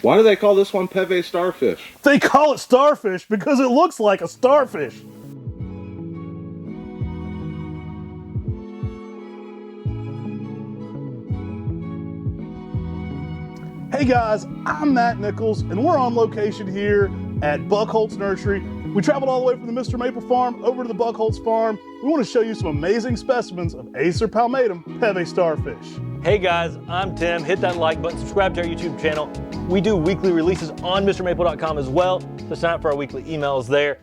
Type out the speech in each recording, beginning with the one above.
Why do they call this one Peve Starfish? They call it starfish because it looks like a starfish. Hey guys, I'm Matt Nichols, and we're on location here at Buchholz Nursery. We traveled all the way from the MrMaple farm over to the Buchholz farm. We want to show you some amazing specimens of Acer palmatum Peve Starfish. Hey guys, I'm Tim. Hit that like button, subscribe to our YouTube channel. We do weekly releases on MrMaple.com as well, so sign up for our weekly emails there.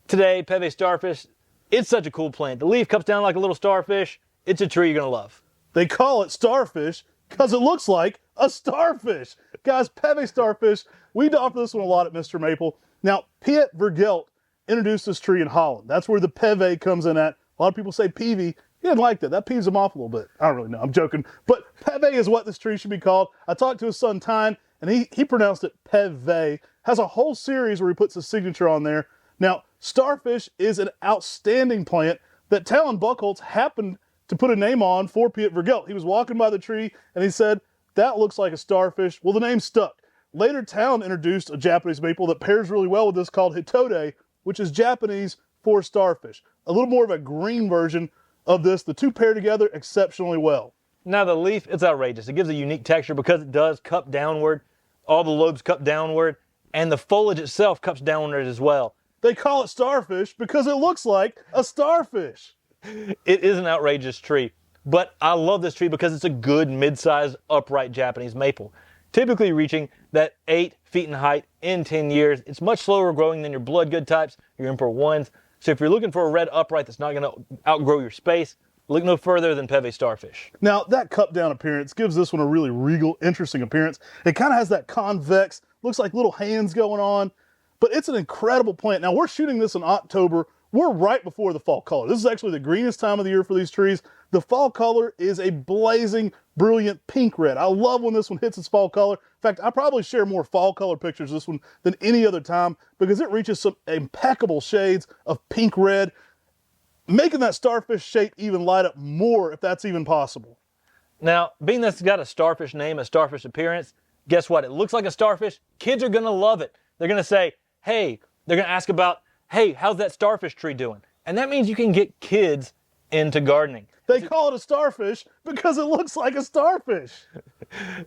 Today, Peve Starfish, it's such a cool plant. The leaf cups down like a little starfish. It's a tree you're gonna love. They call it starfish because it looks like a starfish. Guys, Peve Starfish, we offer this one a lot at MrMaple. Now, Peve introduced this tree in Holland. That's where the Peve comes in at. A lot of people say Peve. He didn't like that. That peeves him off a little bit. I don't really know. I'm joking. But Peve is what this tree should be called. I talked to his son, Tyne, and he pronounced it Peve. Has a whole series where he puts his signature on there. Now, starfish is an outstanding plant that Talon Buchholz happened to put a name on for Peve Vergelt. He was walking by the tree and he said, that looks like a starfish. Well, the name stuck. Later, Talon introduced a Japanese maple that pairs really well with this called Hitode, which is Japanese for starfish. A little more of a green version of this. The two pair together exceptionally well. Now the leaf, it's outrageous. It gives a unique texture because it does cup downward. All the lobes cup downward, and the foliage itself cups downward as well. They call it starfish because it looks like a starfish. It is an outrageous tree, but I love this tree because it's a good mid-sized upright Japanese maple, typically reaching that 8 feet in height in 10 years. It's much slower growing than your blood good types, your Emperor ones. So if you're looking for a red upright that's not going to outgrow your space, look no further than Peve Starfish. Now that cup down appearance gives this one a really regal, interesting appearance. It kind of has that convex, looks like little hands going on, but it's an incredible plant. Now we're shooting this in October. We're right before the fall color. This is actually the greenest time of the year for these trees. The fall color is a blazing, brilliant pink red. I love when this one hits its fall color. In fact, I probably share more fall color pictures of this one than any other time because it reaches some impeccable shades of pink red, making that starfish shape even light up more if that's even possible. Now, being that it's got a starfish name, a starfish appearance, guess what? It looks like a starfish. Kids are going to love it. They're going to say, hey, they're going to ask about, hey, how's that starfish tree doing? And that means you can get kids into gardening. They call it a starfish because it looks like a starfish.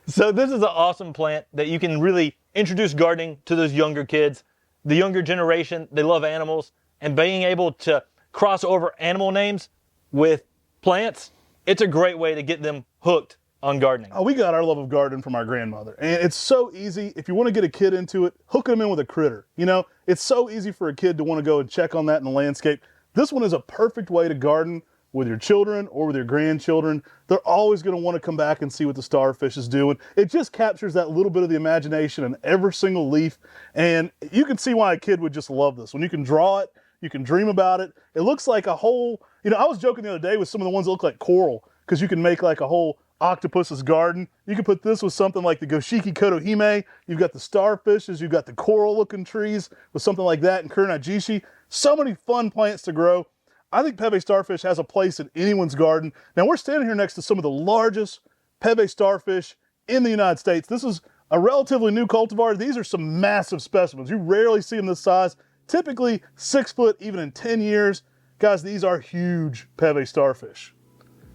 So this is an awesome plant that you can really introduce gardening to those younger kids. The younger generation, they love animals, and being able to cross over animal names with plants, it's a great way to get them hooked on gardening. Oh, we got our love of gardening from our grandmother, and it's so easy. If you want to get a kid into it, hooking them in with a critter. You know, it's so easy for a kid to want to go and check on that in the landscape. This one is a perfect way to garden with your children or with your grandchildren. They're always going to want to come back and see what the starfish is doing. It just captures that little bit of the imagination in every single leaf, and you can see why a kid would just love this. When you can draw it, you can dream about it. It looks like a whole, you know, I was joking the other day with some of the ones that look like coral because you can make like a whole octopus's garden. You can put this with something like the Goshiki Kotohime. You've got the starfishes, you've got the coral looking trees with something like that in Kurinajishi. So many fun plants to grow. I think Peve Starfish has a place in anyone's garden. Now we're standing here next to some of the largest Peve Starfish in the United States. This is a relatively new cultivar. These are some massive specimens. You rarely see them this size. Typically 6 foot, even in 10 years. Guys, these are huge Peve Starfish.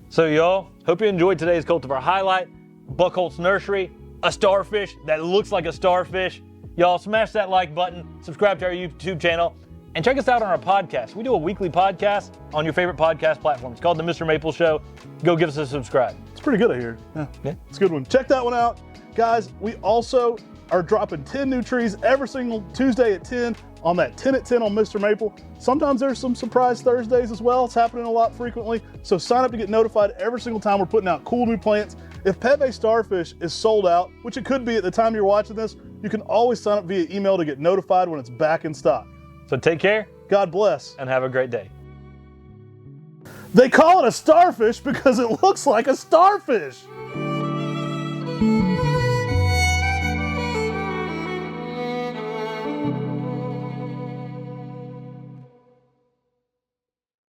So y'all, hope you enjoyed today's cultivar highlight. Buchholz Nursery, a starfish that looks like a starfish. Y'all smash that like button, subscribe to our YouTube channel, and check us out on our podcast. We do a weekly podcast on your favorite podcast platform. It's called The MrMaple Show. Go give us a subscribe. It's pretty good, I hear. Yeah, it's a good one. Check that one out. Guys, we also are dropping 10 new trees every single Tuesday at 10 on that 10 at 10 on MrMaple. Sometimes there's some surprise Thursdays as well. It's happening a lot frequently. So sign up to get notified every single time we're putting out cool new plants. If Peve Starfish is sold out, which it could be at the time you're watching this, you can always sign up via email to get notified when it's back in stock. So take care. God bless. And have a great day. They call it a starfish because it looks like a starfish.